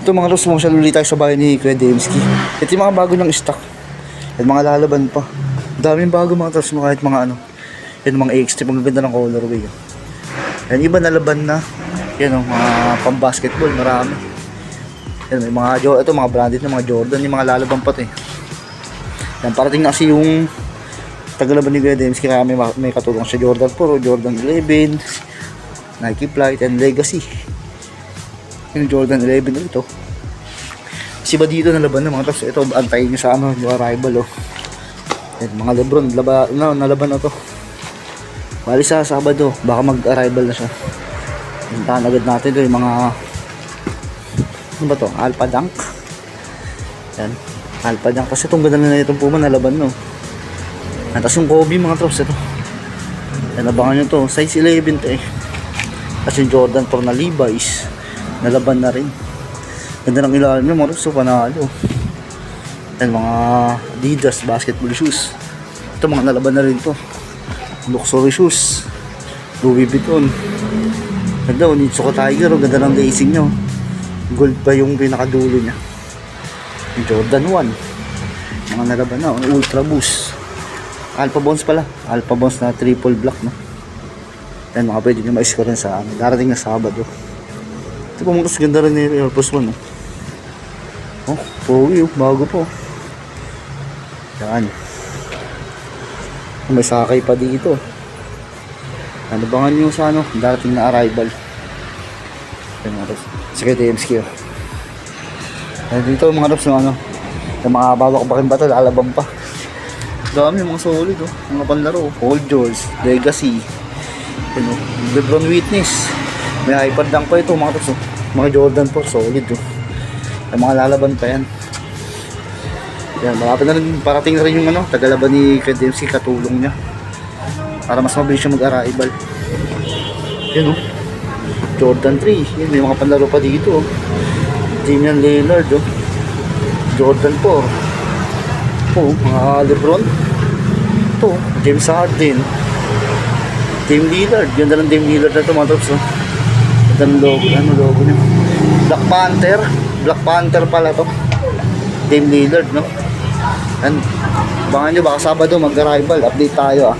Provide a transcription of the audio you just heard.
Ito mga Ross, masyal ulit tayo sa bahay ni Kuya Demski. Ito yung mga bago ng stock. At mga lalaban pa. Daming bago mga Ross, kahit mga ano. Yan mga extreme, ang ganda ng colorway. Yan, iba na laban na. Yan o, mga pang-basketball, marami. Yan, may mga, ito mga branded na mga Jordan, yung mga lalaban pa ito eh. Yan, parating na kasi yung tagalaban ni Kuya Demski, kaya may katulong siya Jordan 4, Jordan 11, Nike Flight, and Legacy. Yung Jordan 11 ito. Kasi ba dito na laban na mga Ross? Ito, antayin nyo sa ano, yung arrival oh. Yan, mga Lebron, nalaban na to. Bali sa Sabado, baka mag-arrival na siya. Puntahan agad natin ito yung mga ano ba to? Alpha Dunk. Yan, Alpha Dunk. Kasi itong ganda na itong Puma nalaban no. At tapos yung Kobe mga Ross, ito. Yan, abangan nyo to. Size 11 to eh. Kasi yung Jordan 4 na Levi's nalaban na rin. Ganda ng ilalim nyo mga Ross, so panalo. Yan, mga Adidas basketball shoes. Ito mga nalaban na rin to. Luxury shoes, Louis Vuitton. Ganda, Onitsuka Tiger, ganda ng lacing nyo. Gold pa yung pinakadulo nya. Yung Jordan 1 mga nalaban na, Ultra Boost, Alpha Bounce pala, Alpha Bounce na triple black no? Yan mga pwede nyo ma-score rin sa darating na Sabado. Ito po mga ganda rin yung Air Force 1 oh, pogi oh, bago po. Yan, may sakay pa dito. Ano bangan nyo sa ano, darating na arrival. Yan mga Ross, sige DMSK oh. Dito mga Ross yung ano, yung mga babak-bakin ba ito, lalabang pa. Dami mga solid oh, mga panlaro, Paul George, Legacy, ano, Lebron Witness, may Hyper Dunk pa ito mga Ross oh. Mga Jordan 4 solid oh. Yung mga lalaban pa yan. Yan, malapit na rin, parating na rin yung ano, tagalaban ni Kuya Demski, katulong niya para mas mabilis siya mag-arrival. Yan oh, Jordan 3. Yan, may mga panlaro pa dito oh. Damian Lillard oh. Jordan 4 oh, mga Lebron ito, James Harden, Dame Lillard. Ganda ng Dame Lillard na ito mga Tops oh. Ganda ng logo, ano logo niya, Black Panther pala to, Dame Lillard no. And bangan nyo, baka Sabado mag-arrival, update tayo ah.